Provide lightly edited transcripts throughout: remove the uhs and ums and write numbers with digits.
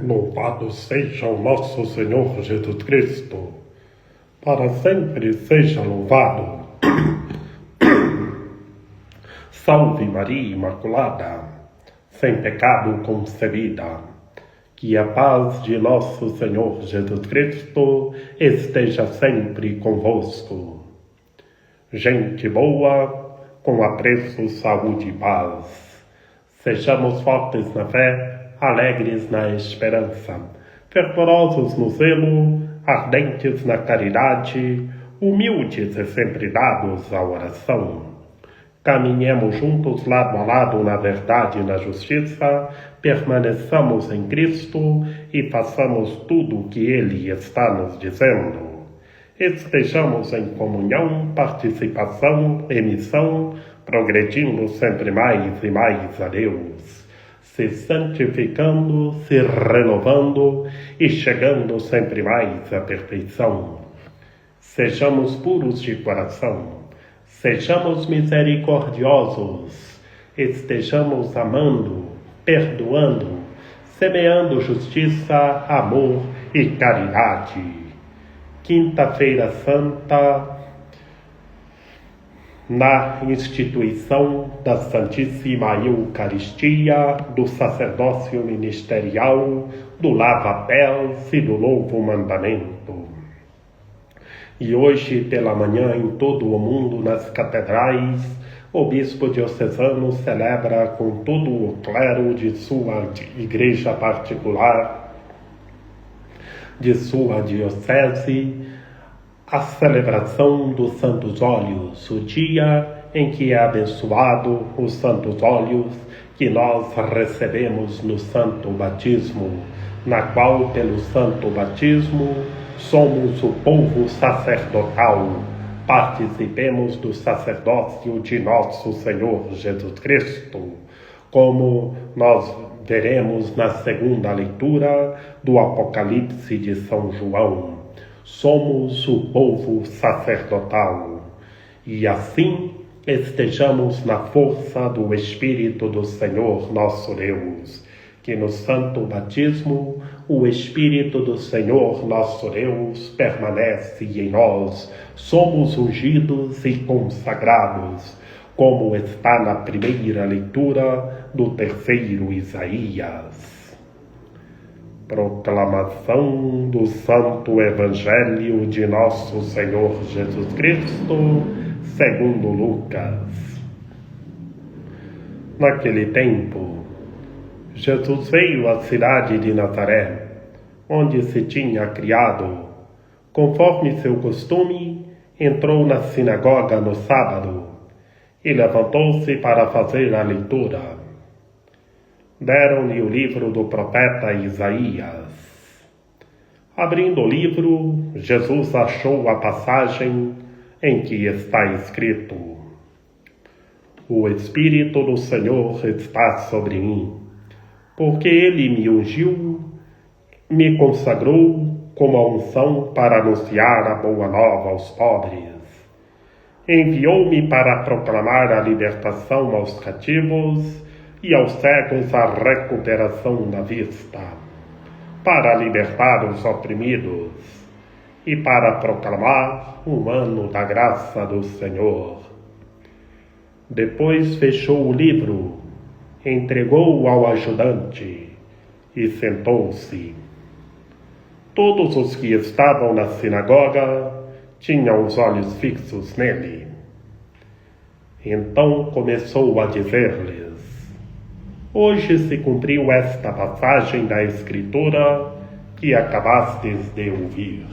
Louvado seja o nosso Senhor Jesus Cristo, para sempre seja louvado. Salve Maria Imaculada, sem pecado concebida. Que a paz de nosso Senhor Jesus Cristo esteja sempre convosco. Gente boa, com apreço, saúde e paz. Sejamos fortes na fé, alegres na esperança, fervorosos no zelo, ardentes na caridade, humildes e sempre dados à oração. Caminhemos juntos lado a lado na verdade e na justiça, permaneçamos em Cristo e façamos tudo o que Ele está nos dizendo. Estejamos em comunhão, participação e missão, progredindo sempre mais e mais a Deus, se santificando, se renovando e chegando sempre mais à perfeição. Sejamos puros de coração, sejamos misericordiosos, estejamos amando, perdoando, semeando justiça, amor e caridade. Quinta-feira Santa, na instituição da Santíssima Eucaristia, do sacerdócio ministerial, do lava-pés e do novo mandamento. E hoje, pela manhã, em todo o mundo, nas catedrais, o bispo diocesano celebra com todo o clero de sua igreja particular, de sua diocese, a celebração dos Santos Óleos, o dia em que é abençoado os Santos Óleos que nós recebemos no Santo Batismo, na qual, pelo Santo Batismo, somos o povo sacerdotal. Participemos do sacerdócio de nosso Senhor Jesus Cristo, como nós veremos na segunda leitura do Apocalipse de São João. Somos o povo sacerdotal, e assim estejamos na força do Espírito do Senhor nosso Deus, que no Santo Batismo o Espírito do Senhor nosso Deus permanece em nós, somos ungidos e consagrados, como está na primeira leitura do terceiro Isaías. Proclamação do Santo Evangelho de nosso Senhor Jesus Cristo, segundo Lucas. Naquele tempo, Jesus veio à cidade de Nazaré, onde se tinha criado. Conforme seu costume, entrou na sinagoga no sábado e levantou-se para fazer a leitura. Deram-lhe o livro do profeta Isaías. Abrindo o livro, Jesus achou a passagem em que está escrito: O Espírito do Senhor está sobre mim, porque Ele me ungiu, me consagrou como a unção para anunciar a boa nova aos pobres. Enviou-me para proclamar a libertação aos cativos e aos cegos a recuperação da vista, para libertar os oprimidos e para proclamar um ano da graça do Senhor. Depois fechou o livro, entregou-o ao ajudante e sentou-se. Todos os que estavam na sinagoga tinham os olhos fixos nele. Então começou a dizer-lhes: Hoje se cumpriu esta passagem da Escritura que acabastes de ouvir.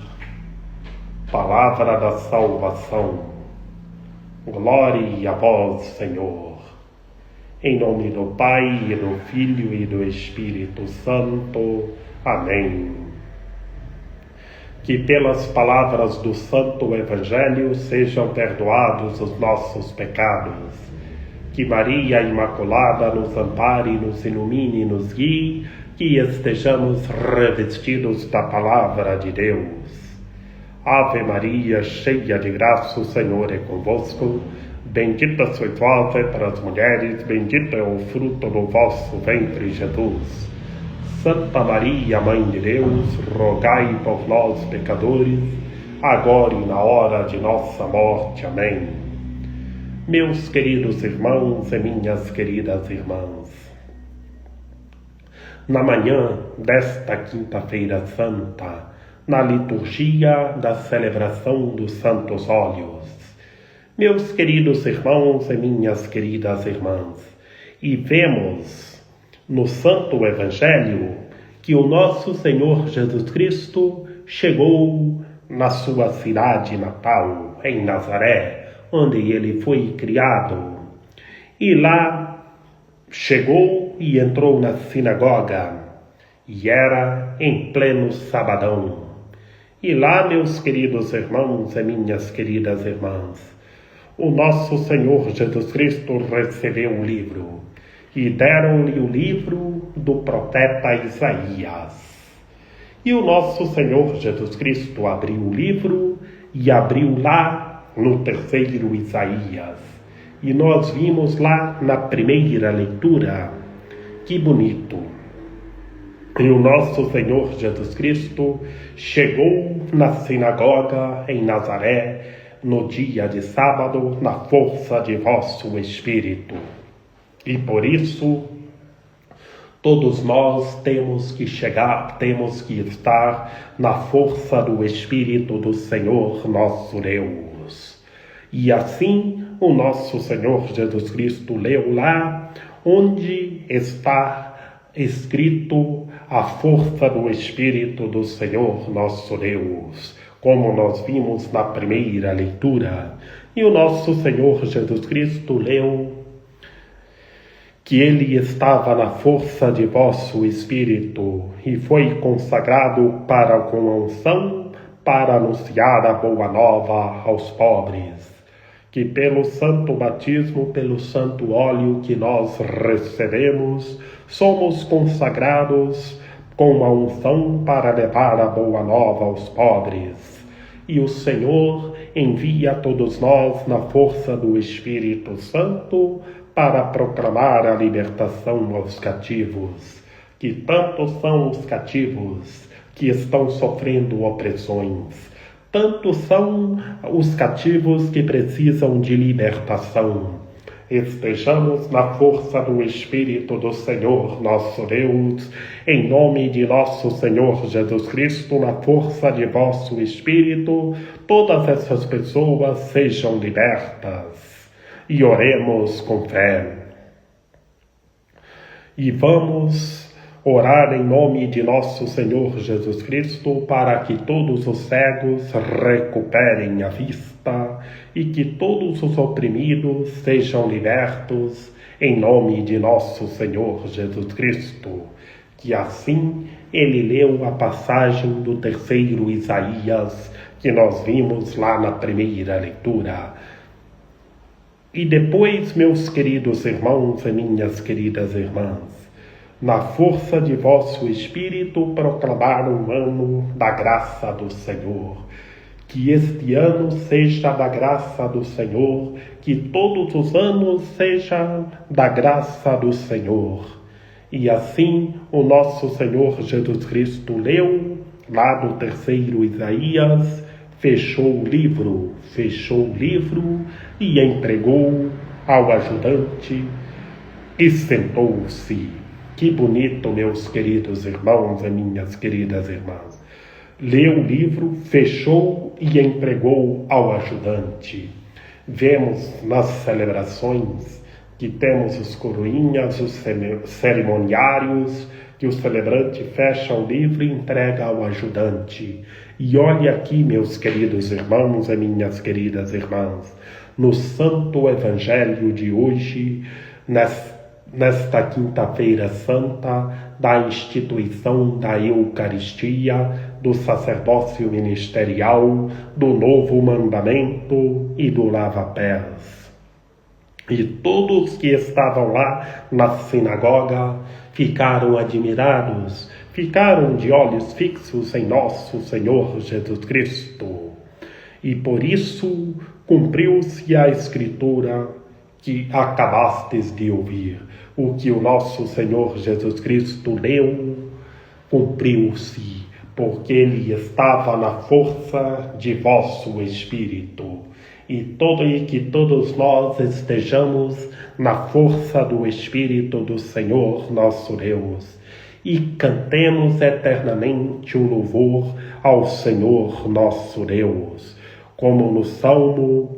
Palavra da salvação. Glória a vós, Senhor. Em nome do Pai, e do Filho e do Espírito Santo. Amém. Que pelas palavras do Santo Evangelho sejam perdoados os nossos pecados. Que Maria Imaculada nos ampare, nos ilumine e nos guie, que estejamos revestidos da Palavra de Deus. Ave Maria, cheia de graça, o Senhor é convosco. Bendita sois vós entre as mulheres, bendito é o fruto do vosso ventre, Jesus. Santa Maria, Mãe de Deus, rogai por nós, pecadores, agora e na hora de nossa morte. Amém. Meus queridos irmãos e minhas queridas irmãs, na manhã desta quinta-feira santa, na liturgia da celebração dos Santos Óleos, meus queridos irmãos e minhas queridas irmãs, e vemos no Santo Evangelho que o nosso Senhor Jesus Cristo chegou na sua cidade natal, em Nazaré, onde ele foi criado. E lá chegou e entrou na sinagoga, e era em pleno sabadão. E lá, meus queridos irmãos e minhas queridas irmãs, o nosso Senhor Jesus Cristo recebeu um livro, e deram-lhe o livro do profeta Isaías. E o nosso Senhor Jesus Cristo abriu o livro e abriu lá no terceiro Isaías. E nós vimos lá na primeira leitura, que bonito. E o nosso Senhor Jesus Cristo chegou na sinagoga em Nazaré no dia de sábado na força de vosso Espírito. E por isso, todos nós temos que estar na força do Espírito do Senhor nosso Deus. E assim, o nosso Senhor Jesus Cristo leu lá, onde está escrito a força do Espírito do Senhor nosso Deus, como nós vimos na primeira leitura. E o nosso Senhor Jesus Cristo leu que ele estava na força de vosso Espírito e foi consagrado para com a unção para anunciar a boa nova aos pobres, que pelo santo batismo, pelo santo óleo que nós recebemos, somos consagrados com a unção para levar a boa nova aos pobres. E o Senhor envia a todos nós na força do Espírito Santo para proclamar a libertação aos cativos, que tantos são os cativos que estão sofrendo opressões, tantos são os cativos que precisam de libertação. Estejamos na força do Espírito do Senhor nosso Deus, em nome de nosso Senhor Jesus Cristo, na força de vosso Espírito, todas essas pessoas sejam libertas. E oremos com fé. E vamos orar em nome de nosso Senhor Jesus Cristo para que todos os cegos recuperem a vista e que todos os oprimidos sejam libertos em nome de nosso Senhor Jesus Cristo. Que assim ele leu a passagem do terceiro Isaías que nós vimos lá na primeira leitura. E depois, meus queridos irmãos e minhas queridas irmãs, na força de vosso Espírito, proclamar um ano da graça do Senhor. Que este ano seja da graça do Senhor, que todos os anos sejam da graça do Senhor. E assim, o nosso Senhor Jesus Cristo leu, lá do terceiro Isaías, fechou o livro e entregou ao ajudante e sentou-se. Que bonito, meus queridos irmãos e minhas queridas irmãs. Leu o livro, fechou e entregou ao ajudante. Vemos nas celebrações que temos os coroinhas, os cerimoniários, que o celebrante fecha o livro e entrega ao ajudante. E olha aqui, meus queridos irmãos e minhas queridas irmãs, no Santo Evangelho de hoje, nesta quinta-feira santa, da instituição da Eucaristia, do sacerdócio ministerial, do novo mandamento e do lava-pés. E todos que estavam lá na sinagoga ficaram admirados, ficaram de olhos fixos em nosso Senhor Jesus Cristo. E por isso cumpriu-se a Escritura que acabastes de ouvir. O que o nosso Senhor Jesus Cristo leu cumpriu-se, porque ele estava na força de vosso Espírito. E que todos nós estejamos na força do Espírito do Senhor nosso Deus, e cantemos eternamente o louvor ao Senhor nosso Deus, como no Salmo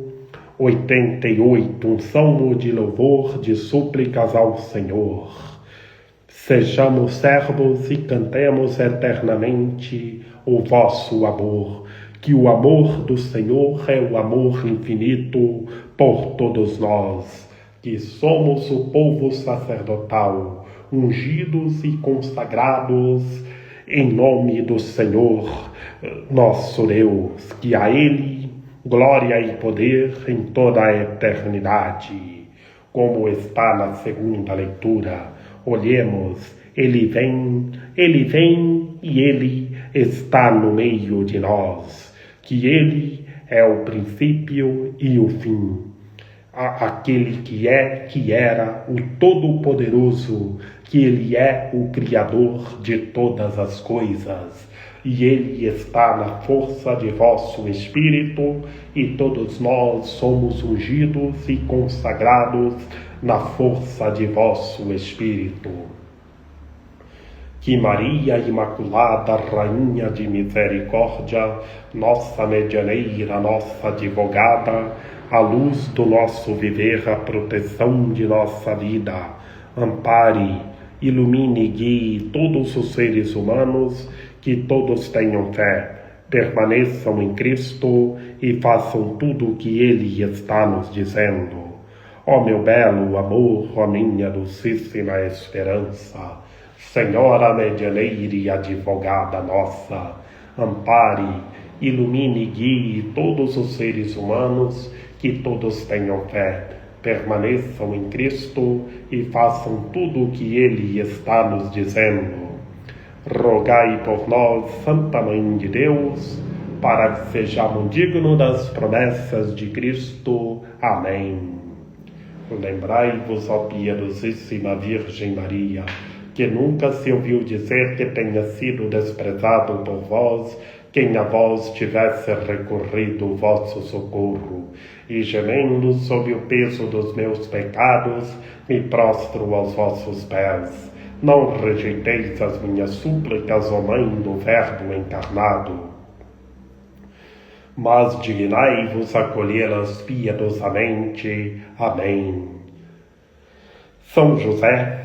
88, um salmo de louvor, de súplicas ao Senhor. Sejamos servos e cantemos eternamente o vosso amor, que o amor do Senhor é o amor infinito por todos nós, que somos o povo sacerdotal, ungidos e consagrados em nome do Senhor nosso Deus, que a Ele glória e poder em toda a eternidade. Como está na segunda leitura, olhemos, Ele vem e Ele está no meio de nós, que Ele é o princípio e o fim, aquele que é, que era, o Todo-Poderoso, que Ele é o Criador de todas as coisas, e Ele está na força de vosso Espírito, e todos nós somos ungidos e consagrados na força de vosso Espírito. Que Maria Imaculada, Rainha de Misericórdia, nossa medianeira, nossa advogada, a luz do nosso viver, a proteção de nossa vida, ampare, ilumine e guie todos os seres humanos, que todos tenham fé, permaneçam em Cristo e façam tudo o que Ele está nos dizendo. Ó meu belo amor, ó minha dulcíssima esperança, Senhora medianeira e advogada nossa, ampare, ilumine e guie todos os seres humanos, que todos tenham fé, permaneçam em Cristo e façam tudo o que Ele está nos dizendo. Rogai por nós, Santa Mãe de Deus, para que sejamos dignos das promessas de Cristo. Amém. Lembrai-vos, ó piedosíssima Virgem Maria, que nunca se ouviu dizer que tenha sido desprezado por vós quem a vós tivesse recorrido o vosso socorro, e gemendo sob o peso dos meus pecados, me prostro aos vossos pés. Não rejeiteis as minhas súplicas, ó Mãe do Verbo encarnado, mas dignai-vos acolhê-las piedosamente. Amém. São José,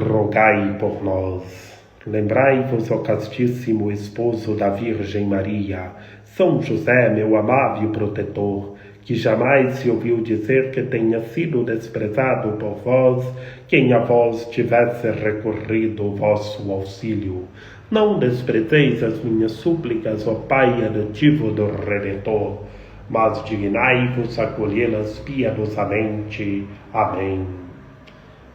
rogai por nós. Lembrai-vos, ó castíssimo esposo da Virgem Maria, São José, meu amável protetor, que jamais se ouviu dizer que tenha sido desprezado por vós quem a vós tivesse recorrido o vosso auxílio. Não desprezeis as minhas súplicas, ó Pai adotivo do Redentor, mas dignai-vos acolhê-las piedosamente. Amém.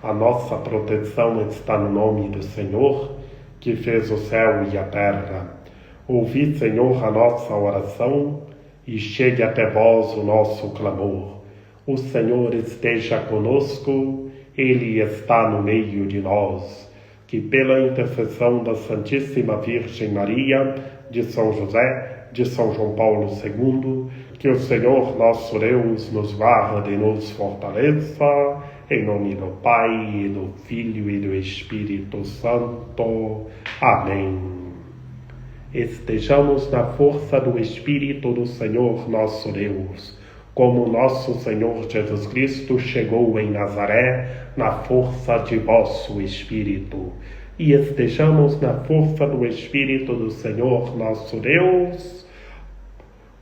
A nossa proteção está no nome do Senhor, que fez o céu e a terra. Ouvi, Senhor, a nossa oração, e chegue até vós o nosso clamor. O Senhor esteja conosco, Ele está no meio de nós. Que pela intercessão da Santíssima Virgem Maria, de São José, de São João Paulo II, que o Senhor nosso Deus nos guarde e nos fortaleça, em nome do Pai, do Filho e do Espírito Santo. Amém. Estejamos na força do Espírito do Senhor nosso Deus, como nosso Senhor Jesus Cristo chegou em Nazaré na força de vosso Espírito. E estejamos na força do Espírito do Senhor nosso Deus,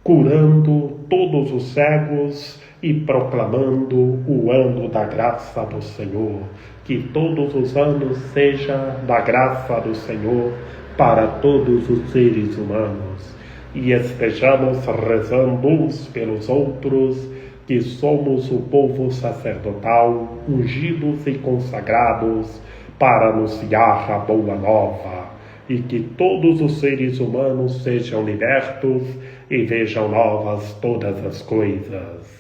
curando todos os cegos e proclamando o ano da graça do Senhor. Que todos os anos seja da graça do Senhor para todos os seres humanos, e estejamos rezando uns pelos outros, que somos o povo sacerdotal, ungidos e consagrados para anunciar a boa nova, e que todos os seres humanos sejam libertos e vejam novas todas as coisas.